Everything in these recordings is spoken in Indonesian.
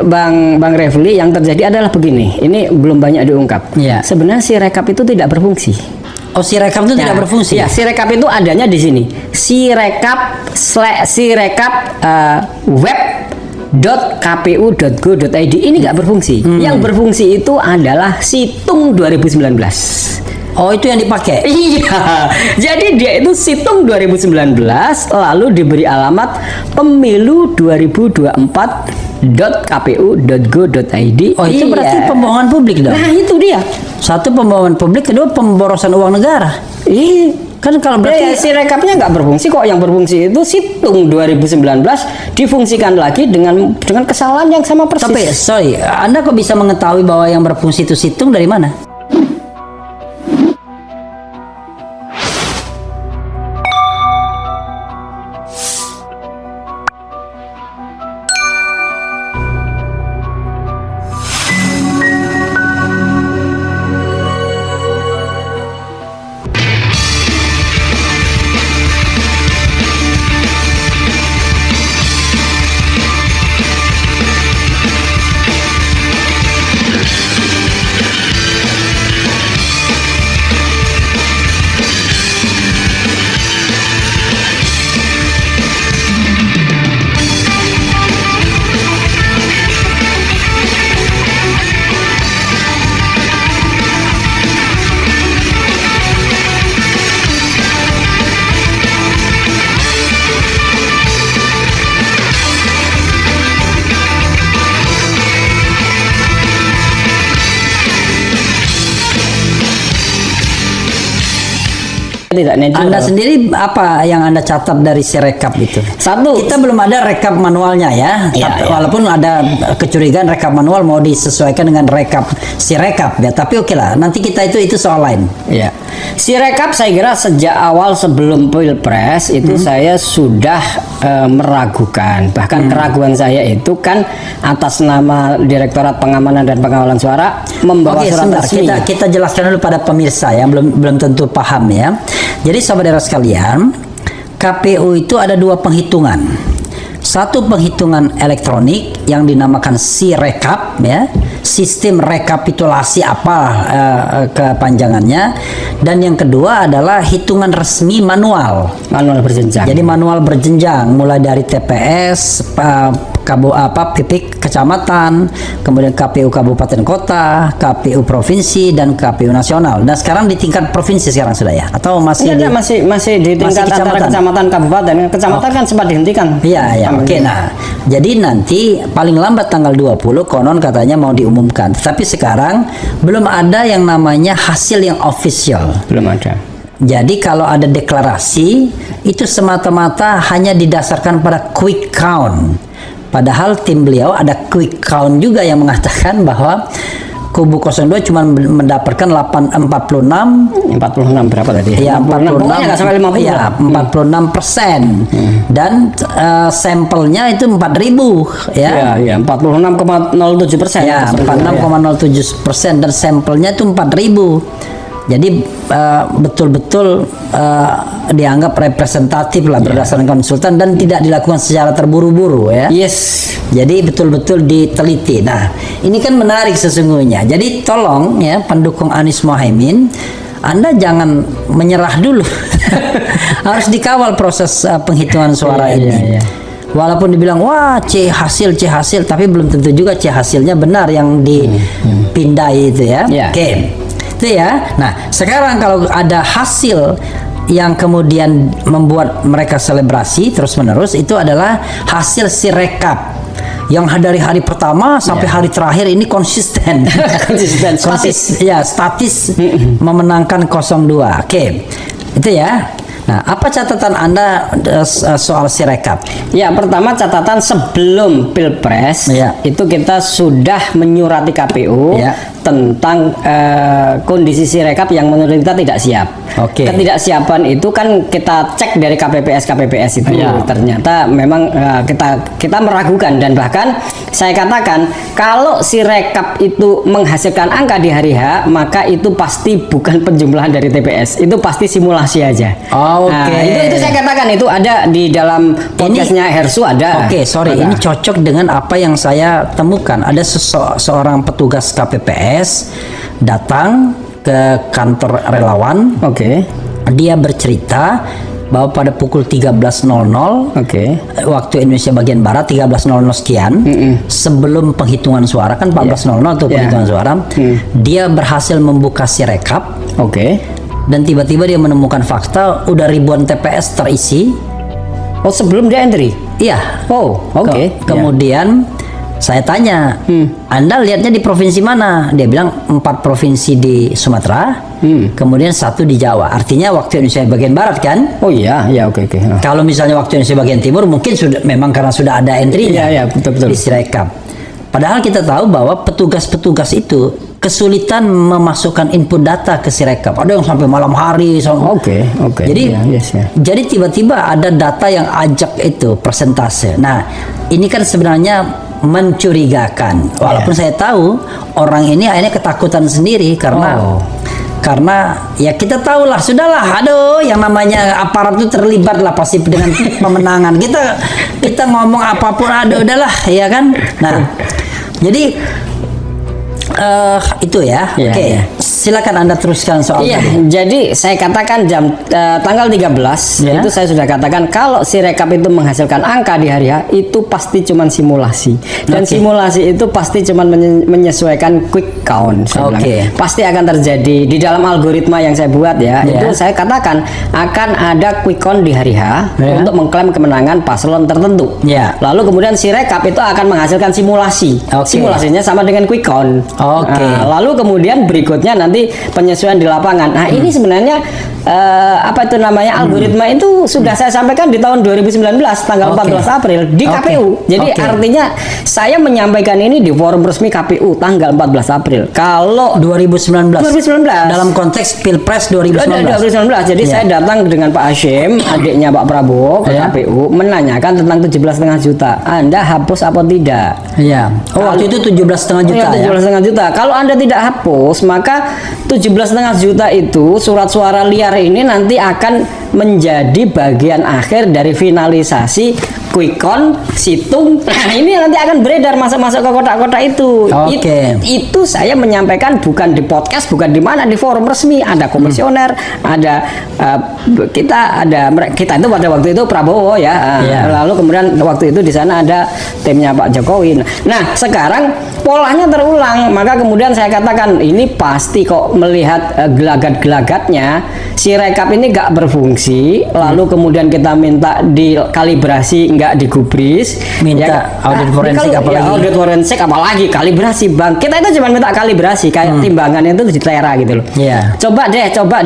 Bang Refli, yang terjadi adalah begini. Ini belum banyak diungkap. Iya. Sebenarnya si rekap itu tidak berfungsi. Oh, si rekap itu tidak berfungsi. Ya, si rekap itu adanya di sini. Si rekap web.kpu.go.id ini nggak berfungsi. Yang berfungsi itu adalah Situng 2019. Oh, itu yang dipakai. Iya. Jadi dia itu Situng 2019 lalu diberi alamat pemilu 2024.kpu.go.id. Oh, itu berarti pembohongan publik dong. Nah, itu dia. Satu, pembohongan publik, kedua pemborosan uang negara. Kan kalau berarti si rekapnya nggak berfungsi kok. Yang berfungsi itu Situng 2019 difungsikan lagi dengan kesalahan yang sama persis. Tapi sorry, Anda kok bisa mengetahui bahwa yang berfungsi itu situng dari mana? Tidak natural. Anda sendiri apa yang Anda catat dari si rekap itu? Satu, kita belum ada rekap manualnya ya. Walaupun ada kecurigaan rekap manual mau disesuaikan dengan rekap si rekap ya. Tapi oke lah, nanti kita itu soal lain. Ya. Si rekap saya kira sejak awal sebelum Pilpres itu saya sudah meragukan. Bahkan keraguan saya itu kan atas nama Direktorat Pengamanan dan Pengawalan Suara membawa surat resmi. Kita jelaskan dulu pada pemirsa yang belum tentu paham ya. Jadi saudara sekalian, KPU itu ada dua penghitungan. Satu penghitungan elektronik yang dinamakan Sirekap ya, sistem rekapitulasi kepanjangannya, dan yang kedua adalah hitungan resmi manual berjenjang. Jadi manual berjenjang mulai dari TPS, PIPIK kecamatan, kemudian KPU kabupaten kota, KPU provinsi, dan KPU nasional. Dan sekarang di tingkat provinsi sekarang sudah ya? Atau masih masih di tingkat antara kecamatan kabupaten. Kecamatan kan sempat dihentikan. Iya. Oke. Nah, jadi nanti paling lambat tanggal 20 konon katanya mau diumumkan. Tapi sekarang belum ada yang namanya hasil yang official. Belum ada. Jadi kalau ada deklarasi itu semata-mata hanya didasarkan pada quick count. Padahal tim beliau ada quick count juga yang mengatakan bahwa kubu 02 cuma mendapatkan 46 berapa tadi? Ya, 46 nggak sampai 50. Ya, 46%. Dan sampelnya itu 4.000 ya. Iya, 46,07%. Ya, 46,07% dan sampelnya itu 4.000. Jadi betul-betul dianggap representatif lah berdasarkan konsultan dan tidak dilakukan secara terburu-buru ya. Yes. Jadi betul-betul diteliti. Nah, ini kan menarik sesungguhnya. Jadi tolong ya pendukung Anies Mohaimin, Anda jangan menyerah dulu. Harus dikawal proses penghitungan suara ini. Walaupun dibilang wah C hasil, tapi belum tentu juga C hasilnya benar yang dipindai itu ya. Oke. Itu ya. Nah, sekarang kalau ada hasil yang kemudian membuat mereka selebrasi terus-menerus, itu adalah hasil Sirekap yang dari hari pertama sampai hari terakhir ini konsisten. Statis memenangkan 02. Oke. Itu ya. Nah, apa catatan Anda soal Sirekap? Ya, pertama catatan sebelum Pilpres itu kita sudah menyurati KPU tentang kondisi Sirekap yang menurut kita tidak siap. Oke. Ketidaksiapan itu kan kita cek dari KPPS itu ternyata memang kita meragukan, dan bahkan saya katakan kalau Sirekap itu menghasilkan angka di hari H, maka itu pasti bukan penjumlahan dari TPS, itu pasti simulasi aja. Oke. Nah, itu saya katakan itu ada di dalam podcastnya Hersu ada. Oke, sorry, ini cocok dengan apa yang saya temukan. Ada seorang petugas KPPS datang ke kantor relawan. Oke. Dia bercerita bahwa pada pukul 13.00 waktu Indonesia bagian Barat 13.00 sekian sebelum penghitungan suara kan 14.00 tuh penghitungan suara, dia berhasil membuka Sirekap. Dan tiba-tiba dia menemukan fakta udah ribuan TPS terisi. Oh, sebelum dia entry? Iya. Oh, oke. Kemudian saya tanya, Anda lihatnya di provinsi mana? Dia bilang 4 provinsi di Sumatera, kemudian 1 di Jawa. Artinya waktu Indonesia bagian Barat kan? Oh iya, oke. Kalau misalnya waktu Indonesia bagian Timur mungkin sudah memang karena sudah ada entry-nya betul. di Sirekap. Padahal kita tahu bahwa petugas-petugas itu kesulitan memasukkan input data ke Sirekap. Ada yang sampai malam hari. Oke. Jadi, jadi tiba-tiba ada data yang ajak itu persentase. Nah, ini kan sebenarnya mencurigakan. Walaupun saya tahu orang ini akhirnya ketakutan sendiri karena ya kita tahulah, sudahlah, aduh, yang namanya aparat itu terlibat lah pasti dengan pemenangan. Kita ngomong apapun, aduh, udahlah, ya kan. Nah, jadi itu ya. Oke. Silakan Anda teruskan soal tadi. Jadi saya katakan tanggal 13 itu saya sudah katakan kalau Sirekap itu menghasilkan angka di hari H itu pasti cuman simulasi. Dan simulasi itu pasti cuman menyesuaikan quick count. Pasti akan terjadi di dalam algoritma yang saya buat itu saya katakan akan ada quick count di hari H untuk mengklaim kemenangan paslon tertentu. Lalu kemudian Sirekap itu akan menghasilkan simulasi. Simulasinya sama dengan quick count. Lalu kemudian berikutnya nanti penyesuaian di lapangan. Nah, ini sebenarnya algoritma itu sudah saya sampaikan di tahun 2019 tanggal 14 April di KPU. Jadi artinya saya menyampaikan ini di forum resmi KPU tanggal 14 April. Kalau 2019 dalam konteks Pilpres 2019. Jadi saya datang dengan Pak Hashim, adiknya Pak Prabowo ke KPU menanyakan tentang 17,5 juta. Anda hapus apa tidak? Waktu itu 17,5 juta. 17,5 juta. Kalau Anda tidak hapus, maka 17,5 juta itu surat suara liar ini nanti akan menjadi bagian akhir dari finalisasi quick count, situng. Nah, ini nanti akan beredar masuk ke kotak-kotak itu. Itu saya menyampaikan bukan di podcast, bukan di mana, di forum resmi. Ada komisioner, ada kita itu pada waktu itu Prabowo Lalu kemudian waktu itu di sana ada timnya Pak Jokowi. Nah, sekarang polanya terulang. Maka kemudian saya katakan ini pasti kok melihat gelagat-gelagatnya Sirekap ini gak berfungsi. Lalu kemudian kita minta dikalibrasi, nggak digubris, minta audit forensik apalagi. Audit forensik apalagi kalibrasi, Bang. Kita itu cuma minta kalibrasi kayak timbangannya itu ditera gitu loh. Coba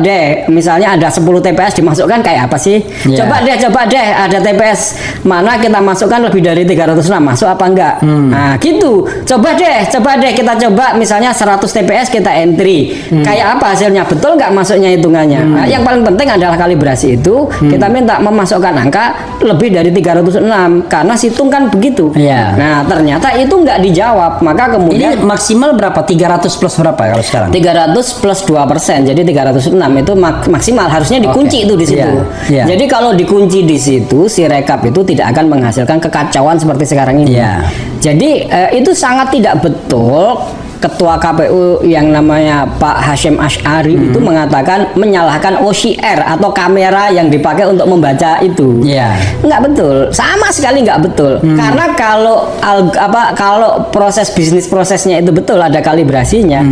deh misalnya ada 10 TPS dimasukkan kayak apa sih? Coba deh ada TPS mana kita masukkan lebih dari 306 masuk apa enggak? Nah, gitu. Coba deh kita coba misalnya 100 TPS kita entry. Kayak apa hasilnya? Betul nggak masuknya hitungannya? Nah, yang paling penting adalah kalibrasi itu kita minta memasukkan angka lebih dari 306 karena situng kan begitu. Nah, ternyata itu nggak dijawab. Maka kemudian ini maksimal berapa? 300 plus berapa kalau sekarang? 300 plus 2%. Jadi 306 itu maksimal, harusnya dikunci itu di situ. Jadi kalau dikunci di situ, Sirekap itu tidak akan menghasilkan kekacauan seperti sekarang ini. Jadi itu sangat tidak betul. Ketua KPU yang namanya Pak Hashim Asy'ari itu menyalahkan OCR atau kamera yang dipakai untuk membaca itu. Nggak betul, sama sekali nggak betul. Karena kalau proses bisnis prosesnya itu betul ada kalibrasinya.